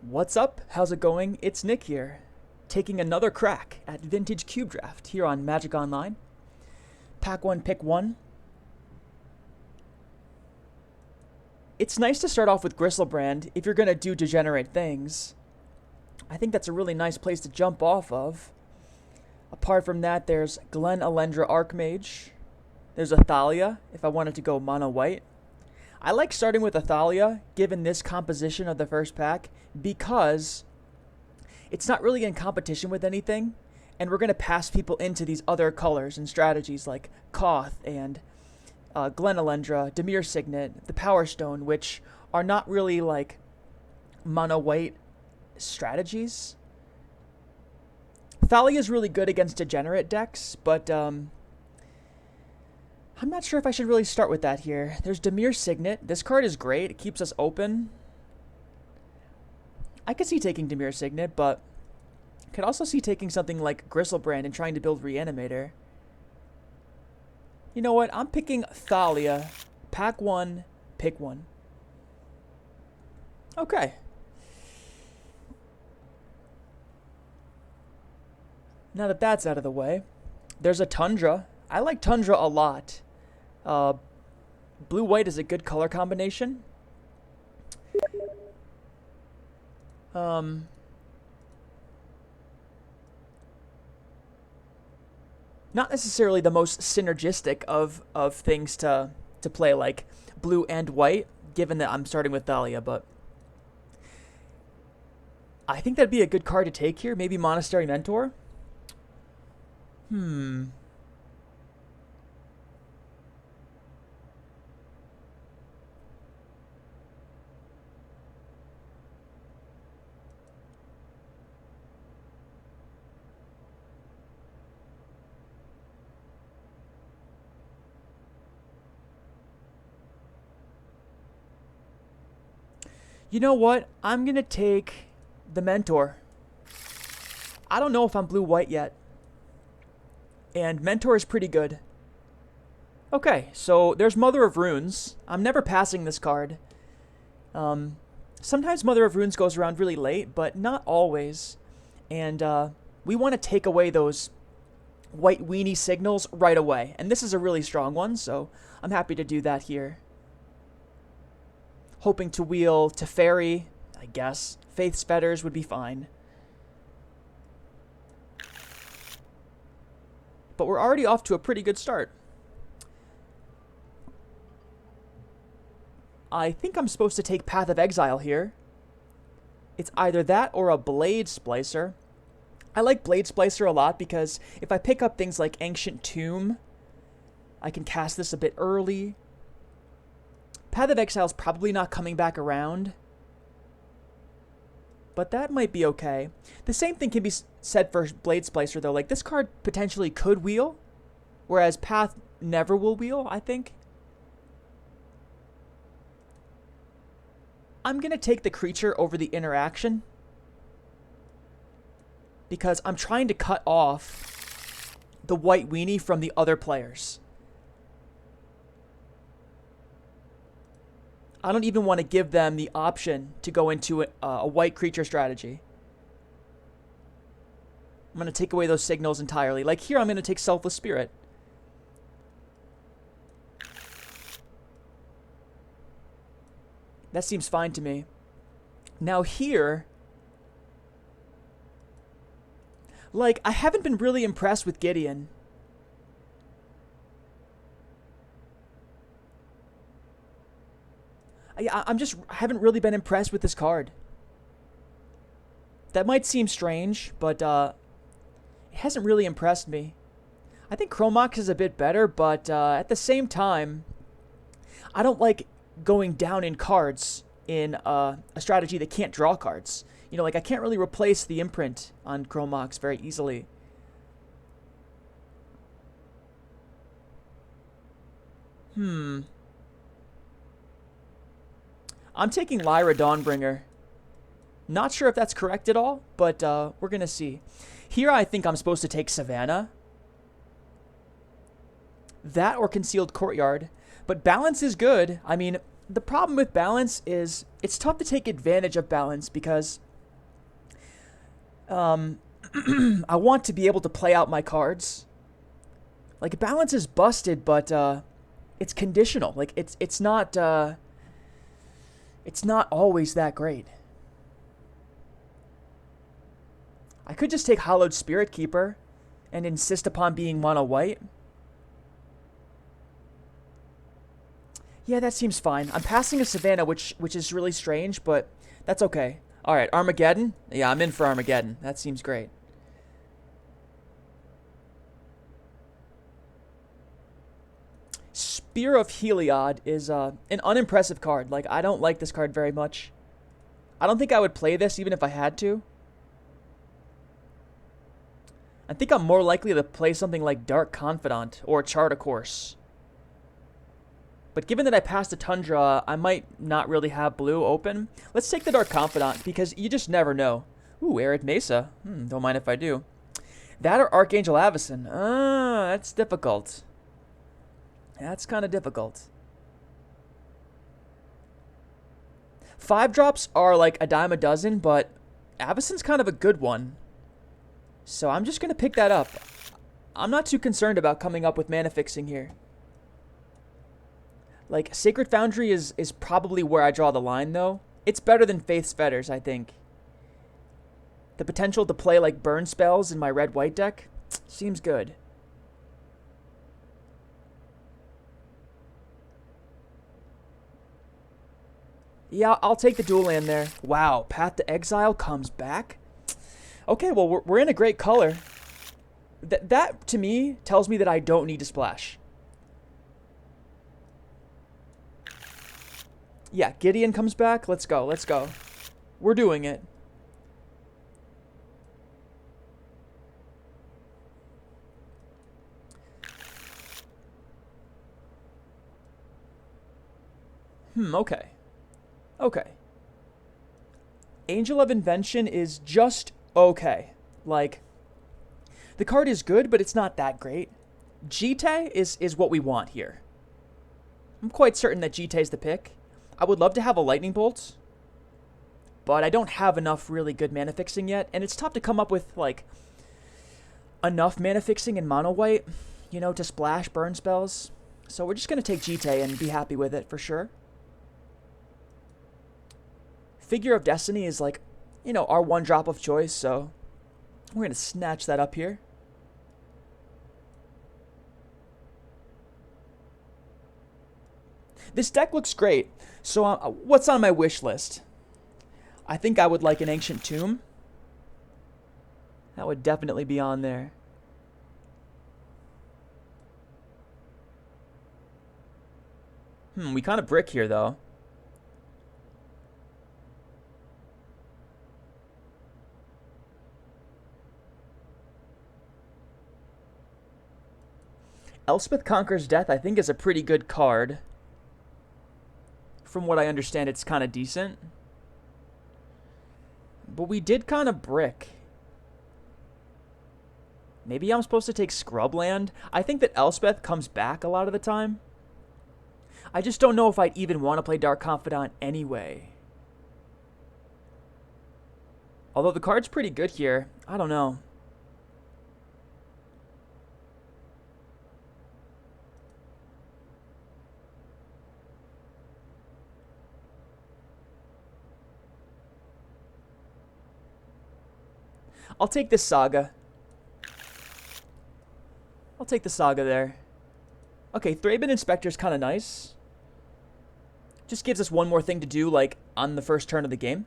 What's up? How's it going? It's Nick here, taking another crack at Vintage Cube Draft here on Magic Online. Pack 1, pick 1. It's nice to start off with Gristlebrand if you're going to do degenerate things. I think that's a really nice place to jump off of. Apart from that, there's Glen Elendra Archmage. There's Athalia, if I wanted to go mono-white. I like starting with Athalia, given this composition of the first pack, because it's not really in competition with anything, and we're going to pass people into these other colors and strategies like Koth and Glen Elendra, Dimir Signet, the Power Stone, which are not really like mono-white strategies. Thalia is really good against degenerate decks, but I'm not sure if I should really start with that here. There's Dimir Signet. This card is great. It keeps us open. I could see taking Dimir Signet, but I could also see taking something like Gristlebrand and trying to build Reanimator. You know what? I'm picking Thalia. Pack 1, pick 1. Okay. Now that that's out of the way, there's a Tundra. I like Tundra a lot. Blue-white is a good color combination. Not necessarily the most synergistic of things to play, like blue and white, given that I'm starting with Thalia, but I think that'd be a good card to take here. Maybe Monastery Mentor. You know what? I'm going to take the Mentor. I don't know if I'm blue-white yet. And Mentor is pretty good. Okay, so there's Mother of Runes. I'm never passing this card. Sometimes Mother of Runes goes around really late, but not always. And we want to take away those white weenie signals right away. And this is a really strong one, so I'm happy to do that here. Hoping to wheel Teferi, I guess. Faith's Fetters would be fine. But we're already off to a pretty good start. I think I'm supposed to take Path of Exile here. It's either that or a Blade Splicer. I like Blade Splicer a lot because if I pick up things like Ancient Tomb, I can cast this a bit early. Path of Exile is probably not coming back around, but that might be okay. The same thing can be said for Blade Splicer, though. Like, this card potentially could wheel, whereas Path never will wheel, I think. I'm going to take the creature over the interaction because I'm trying to cut off the white weenie from the other players. I don't even want to give them the option to go into a white creature strategy. I'm going to take away those signals entirely. Like here, I'm going to take Selfless Spirit. That seems fine to me. Now here, like, I haven't been really impressed with Gideon. I haven't really been impressed with this card. That might seem strange, but it hasn't really impressed me. I think Chromox is a bit better, but at the same time, I don't like going down in cards in a strategy that can't draw cards. You know, like, I can't really replace the imprint on Chromox very easily. I'm taking Lyra Dawnbringer. Not sure if that's correct at all, but we're going to see. Here I think I'm supposed to take Savannah. That or Concealed Courtyard. But balance is good. I mean, the problem with balance is it's tough to take advantage of balance because Um, I want to be able to play out my cards. Like balance is busted, but it's conditional. Like it's not always that great. I could just take Hallowed Spirit Keeper and insist upon being mono white. Yeah, that seems fine. I'm passing a Savannah, which is really strange, but that's okay. All right, Armageddon. Yeah, I'm in for Armageddon. That seems great. Spear of Heliod is an unimpressive card. Like, I don't like this card very much. I don't think I would play this even if I had to. I think I'm more likely to play something like Dark Confidant or Chart a Course. But given that I passed a Tundra, I might not really have blue open. Let's take the Dark Confidant because you just never know. Ooh, Arid Mesa. Don't mind if I do. That or Archangel Avacyn. That's difficult. That's kind of difficult. 5-drops are like a dime a dozen, but Avacyn's kind of a good one. So I'm just going to pick that up. I'm not too concerned about coming up with mana fixing here. Like, Sacred Foundry is probably where I draw the line, though. It's better than Faith's Fetters, I think. The potential to play, like, burn spells in my red-white deck seems good. Yeah, I'll take the dual land there. Wow, Path to Exile comes back? Okay, well, we're in a great color. That, to me, tells me that I don't need to splash. Yeah, Gideon comes back. Let's go, let's go. We're doing it. Okay. Okay. Angel of Invention is just okay. Like, the card is good, but it's not that great. Jite is what we want here. I'm quite certain that Jite is the pick. I would love to have a Lightning Bolt, but I don't have enough really good mana fixing yet, and it's tough to come up with, like, enough mana fixing in mono white, you know, to splash burn spells. So we're just going to take Jite and be happy with it for sure. Figure of Destiny is like, you know, our one drop of choice, so we're going to snatch that up here. This deck looks great. So what's on my wish list? I think I would like an Ancient Tomb. That would definitely be on there. We kind of brick here, though. Elspeth Conquers Death, I think, is a pretty good card. From what I understand, it's kind of decent. But we did kind of brick. Maybe I'm supposed to take Scrubland? I think that Elspeth comes back a lot of the time. I just don't know if I'd even want to play Dark Confidant anyway. Although the card's pretty good here. I don't know. I'll take this Saga. I'll take the Saga there. Okay, Thraben Inspector's kind of nice. Just gives us one more thing to do, like, on the first turn of the game.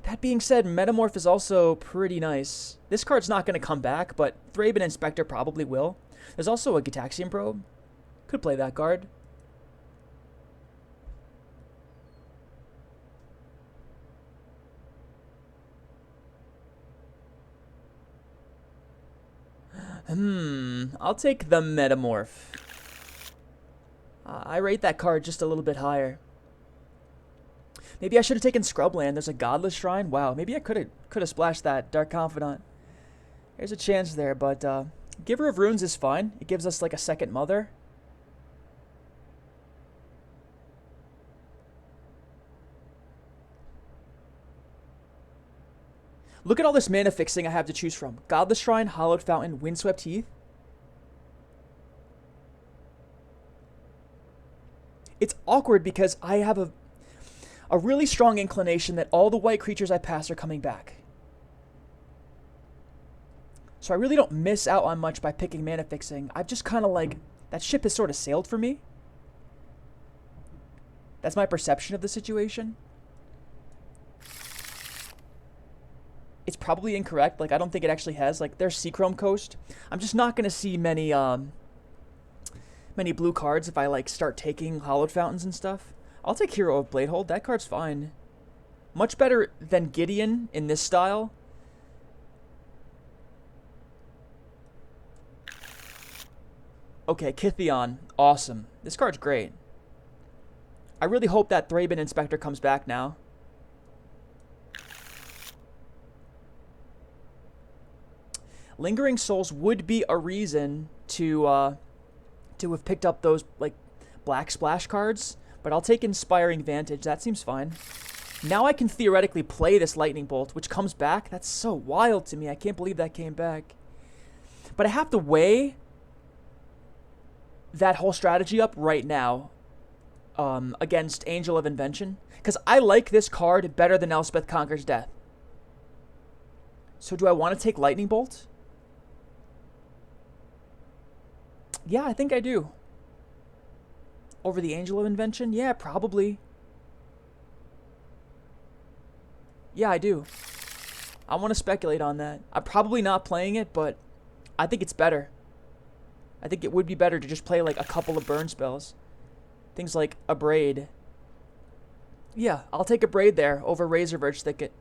That being said, Metamorph is also pretty nice. This card's not going to come back, but Thraben Inspector probably will. There's also a Gitaxian Probe. Could play that card. I'll take the Metamorph. I rate that card just a little bit higher. Maybe I should have taken Scrubland. There's a Godless Shrine. Wow, maybe I could have splashed that Dark Confidant. There's a chance there, but Giver of Runes is fine. It gives us like a second mother. Look at all this mana fixing I have to choose from. Godless Shrine, Hallowed Fountain, Windswept Heath. It's awkward because I have a really strong inclination that all the white creatures I pass are coming back. So I really don't miss out on much by picking mana fixing. I've just kind of like, that ship has sort of sailed for me. That's my perception of the situation. It's probably incorrect. Like, I don't think it actually has. Like, there's Seachrome Coast. I'm just not going to see many blue cards if I, like, start taking Hallowed Fountains and stuff. I'll take Hero of Bladehold. That card's fine. Much better than Gideon in this style. Okay, Kithion. Awesome. This card's great. I really hope that Thraben Inspector comes back now. Lingering Souls would be a reason to have picked up those, like, black splash cards, but I'll take Inspiring Vantage. That seems fine. Now I can theoretically play this Lightning Bolt, which comes back. That's so wild to me. I can't believe that came back. But I have to weigh that whole strategy up right now against Angel of Invention, because I like this card better than Elspeth Conquers Death. So do I want to take Lightning Bolt? Yeah, I think I do. Over the Angel of Invention? Yeah, probably. Yeah, I do. I want to speculate on that. I'm probably not playing it, but I think it's better. I think it would be better to just play like a couple of burn spells. Things like Abrade. Yeah, I'll take Abrade there over Razorverge Thicket.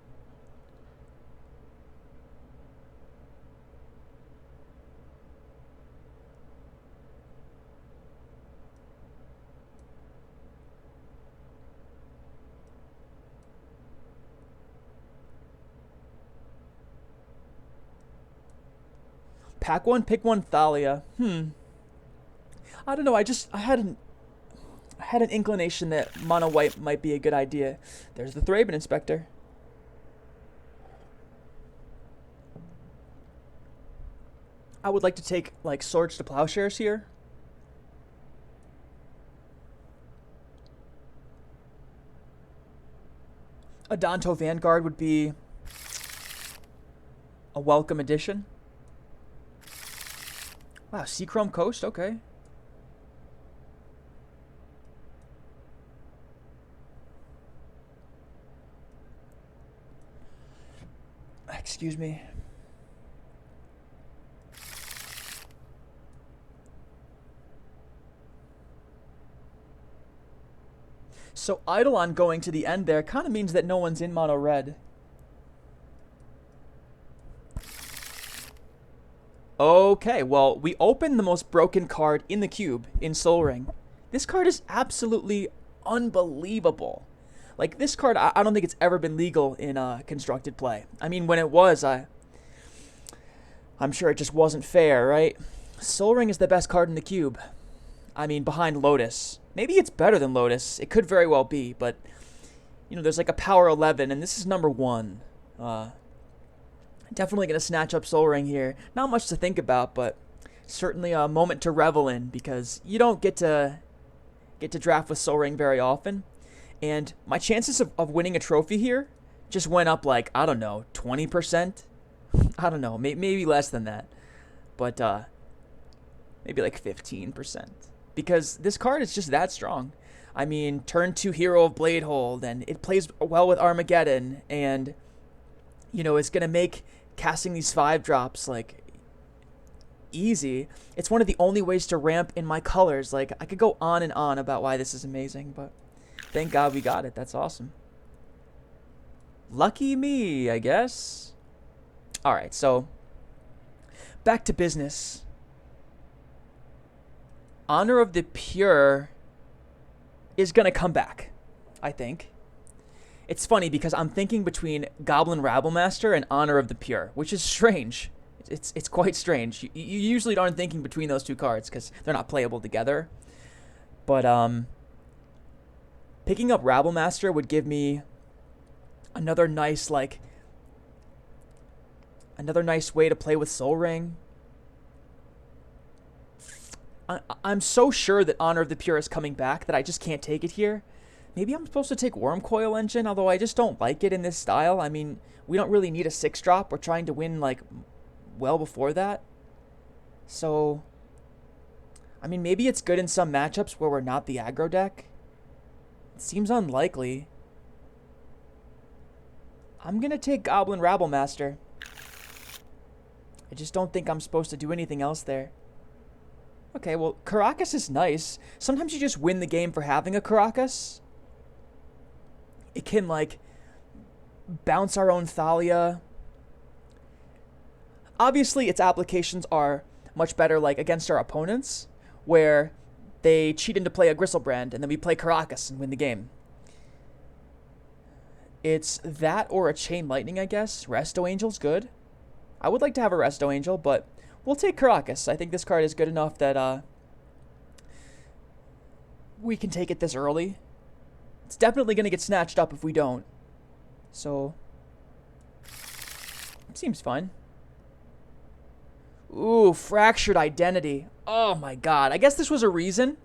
Pack one, pick one Thalia. I don't know. I had an inclination that mono white might be a good idea. There's the Thraben Inspector. I would like to take like Swords to Plowshares here. A Danto Vanguard would be a welcome addition. Wow, Seachrome Coast, okay. Excuse me. So Eidolon going to the end there kind of means that no one's in mono red. Okay, well, we opened the most broken card in the cube in Sol Ring. This card is absolutely unbelievable. Like, this card, I don't think it's ever been legal in constructed play. I mean, when it was, I'm sure it just wasn't fair, right? Sol Ring is the best card in the cube. I mean, behind Lotus. Maybe it's better than Lotus. It could very well be, but, you know, there's like a power 11, and this is number 1. Definitely going to snatch up Sol Ring here. Not much to think about, but certainly a moment to revel in, because you don't get to draft with Sol Ring very often. And my chances of winning a trophy here just went up like, I don't know, 20%? I don't know, maybe less than that. But maybe like 15%. Because this card is just that strong. I mean, turn 2 Hero of Bladehold, and it plays well with Armageddon, and, you know, it's going to make casting these 5-drops, like, easy. It's one of the only ways to ramp in my colors. Like, I could go on and on about why this is amazing, but thank God we got it. That's awesome. Lucky me, I guess. All right, so back to business. Honor of the Pure is going to come back, I think. It's funny because I'm thinking between Goblin Rabblemaster and Honor of the Pure, which is strange. It's quite strange. You usually aren't thinking between those two cards because they're not playable together. But picking up Rabblemaster would give me another nice, like, Another nice way to play with Soul Ring. I'm so sure that Honor of the Pure is coming back that I just can't take it here. Maybe I'm supposed to take Worm Coil Engine, although I just don't like it in this style. I mean, we don't really need a 6-drop. We're trying to win, like, well before that. So, I mean, maybe it's good in some matchups where we're not the aggro deck. It seems unlikely. I'm going to take Goblin Rabblemaster. I just don't think I'm supposed to do anything else there. Okay, well, Caracas is nice. Sometimes you just win the game for having a Caracas. It can, like, bounce our own Thalia. Obviously, its applications are much better, like, against our opponents, where they cheat into play a Gristlebrand, and then we play Caracas and win the game. It's that or a Chain Lightning, I guess. Resto Angel's good. I would like to have a Resto Angel, but we'll take Caracas. I think this card is good enough that we can take it this early. It's definitely going to get snatched up if we don't. So, it seems fine. Ooh, Fractured Identity. Oh my god. I guess this was a reason,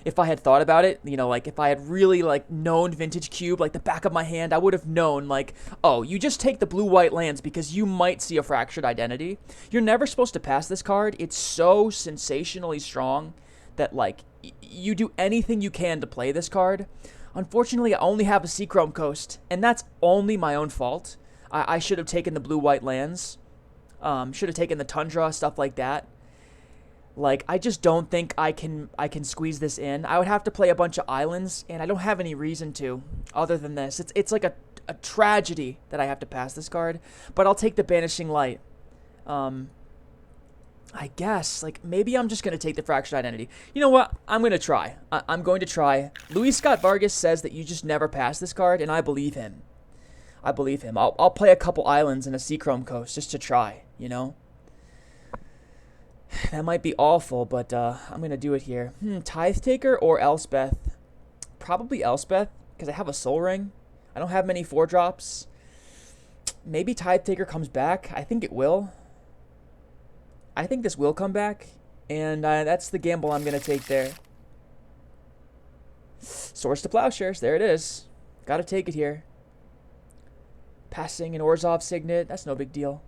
if I had thought about it, you know, like, if I had really, like, known Vintage Cube, like, the back of my hand, I would have known, like, oh, you just take the blue-white lands because you might see a Fractured Identity. You're never supposed to pass this card. It's so sensationally strong that, like, you do anything you can to play this card. Unfortunately, I only have a Seachrome Coast, and that's only my own fault. I should have taken the blue-white lands. Should have taken the Tundra, stuff like that. Like, I just don't think I can squeeze this in. I would have to play a bunch of islands, and I don't have any reason to, other than this. It's like a tragedy that I have to pass this card, but I'll take the Banishing Light. I guess, like, maybe I'm just going to take the Fractured Identity. You know what? I'm going to try. I'm going to try. Luis Scott Vargas says that you just never pass this card, and I believe him. I believe him. I'll play a couple islands and a Seachrome Coast just to try, you know? That might be awful, but I'm going to do it here. Tithe Taker or Elspeth? Probably Elspeth, because I have a Soul Ring. I don't have many 4-drops. Maybe Tithe Taker comes back. I think it will. I think this will come back, and that's the gamble I'm going to take there. Swords to Plowshares, there it is. Got to take it here. Passing an Orzhov Signet, that's no big deal.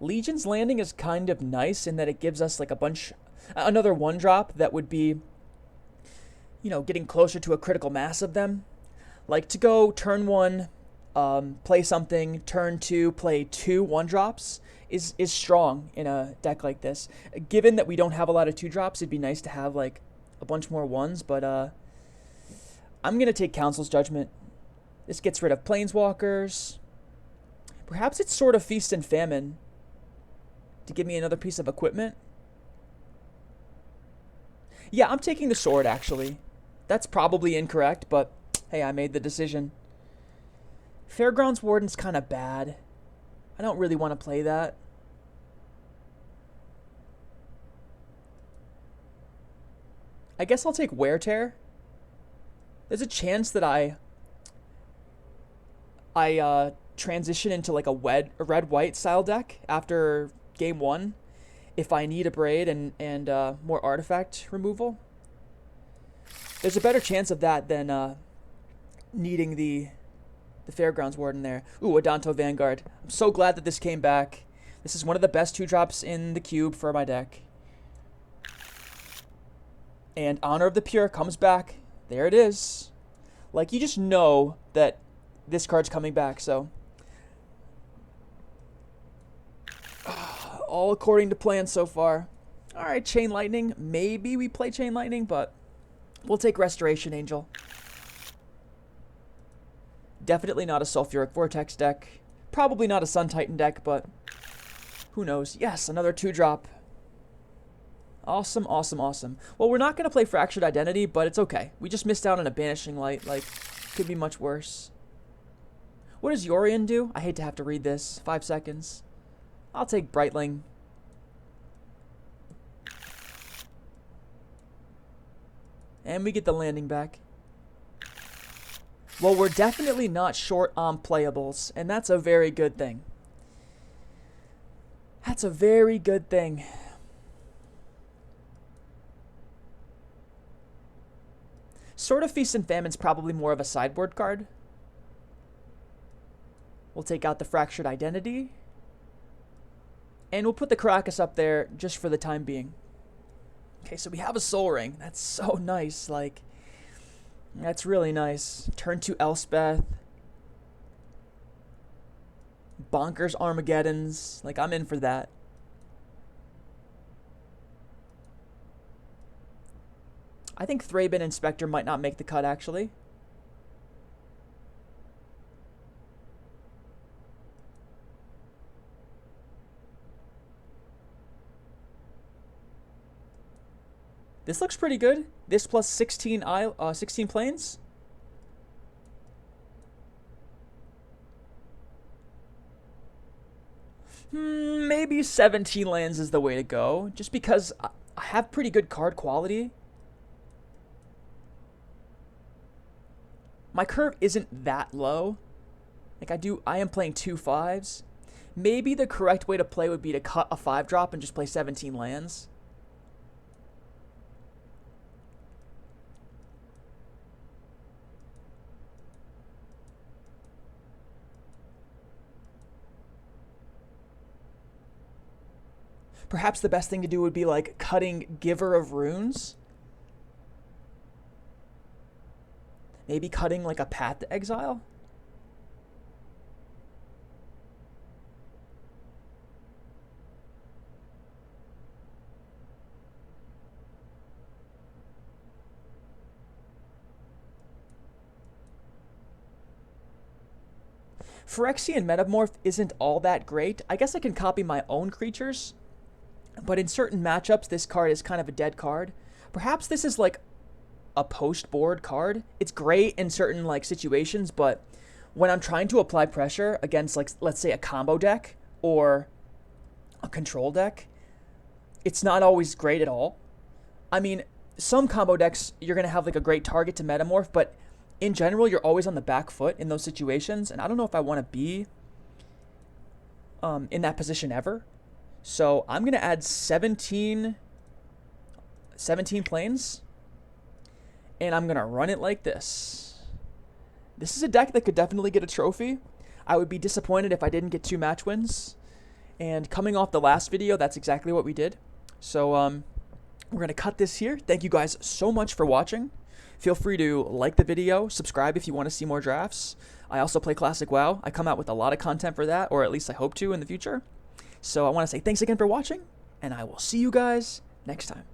Legion's Landing is kind of nice in that it gives us like another 1-drop that would be, you know, getting closer to a critical mass of them. Like to go turn 1, play something, turn 2, play 2 1-drops is strong in a deck like this. Given that we don't have a lot of 2-drops, it'd be nice to have like a bunch more 1s, but I'm going to take Council's Judgment. This gets rid of Planeswalkers. Perhaps it's sort of Feast and Famine to give me another piece of equipment. Yeah, I'm taking the sword, actually. That's probably incorrect, but hey, I made the decision. Fairgrounds Warden's kind of bad. I don't really want to play that. I guess I'll take Wear Tear. There's a chance that I transition into like a red-white style deck after game 1 if I need a Braid and more artifact removal. There's a better chance of that than needing the Fairgrounds Warden there. Ooh, Adanto Vanguard. I'm so glad that this came back. This is one of the best 2-drops in the cube for my deck. And Honor of the Pure comes back. There it is. Like, you just know that this card's coming back, so. All according to plan so far. Alright, Chain Lightning. Maybe we play Chain Lightning, but we'll take Restoration Angel. Definitely not a Sulfuric Vortex deck. Probably not a Sun Titan deck, but who knows. Yes, another 2-drop. Awesome, awesome, awesome. Well, we're not going to play Fractured Identity, but it's okay. We just missed out on a Banishing Light. Like, could be much worse. What does Yorion do? I hate to have to read this. 5 seconds. I'll take Brightling. And we get the landing back. Well, we're definitely not short on playables, and that's a very good thing. That's a very good thing. Sword of Feast and Famine's probably more of a sideboard card. We'll take out the Fractured Identity. And we'll put the Caracas up there just for the time being. Okay, so we have a Soul Ring. That's so nice. Like, that's really nice. Turn 2 Elspeth. Bonkers Armageddons. Like, I'm in for that. I think Thraben Inspector might not make the cut, actually. This looks pretty good. This plus 16 planes. Maybe 17 lands is the way to go. Just because I have pretty good card quality. My curve isn't that low. Like I am playing 2 5s. Maybe the correct way to play would be to cut a 5-drop and just play 17 lands. Perhaps the best thing to do would be like cutting Giver of Runes. Maybe cutting like a Path to Exile. Phyrexian Metamorph isn't all that great. I guess I can copy my own creatures. But in certain matchups, this card is kind of a dead card. Perhaps this is like a post-board card. It's great in certain like situations, but when I'm trying to apply pressure against, like, let's say a combo deck or a control deck, it's not always great at all. I mean, some combo decks, you're going to have like a great target to Metamorph, but in general, you're always on the back foot in those situations, and I don't know if I want to be in that position ever. So I'm going to add 17 planes, and I'm going to run it like this. This is a deck that could definitely get a trophy. I would be disappointed if I didn't get 2 match wins. And coming off the last video, that's exactly what we did. So we're going to cut this here. Thank you guys so much for watching. Feel free to like the video, subscribe if you want to see more drafts. I also play Classic WoW. I come out with a lot of content for that, or at least I hope to in the future. So I want to say thanks again for watching, and I will see you guys next time.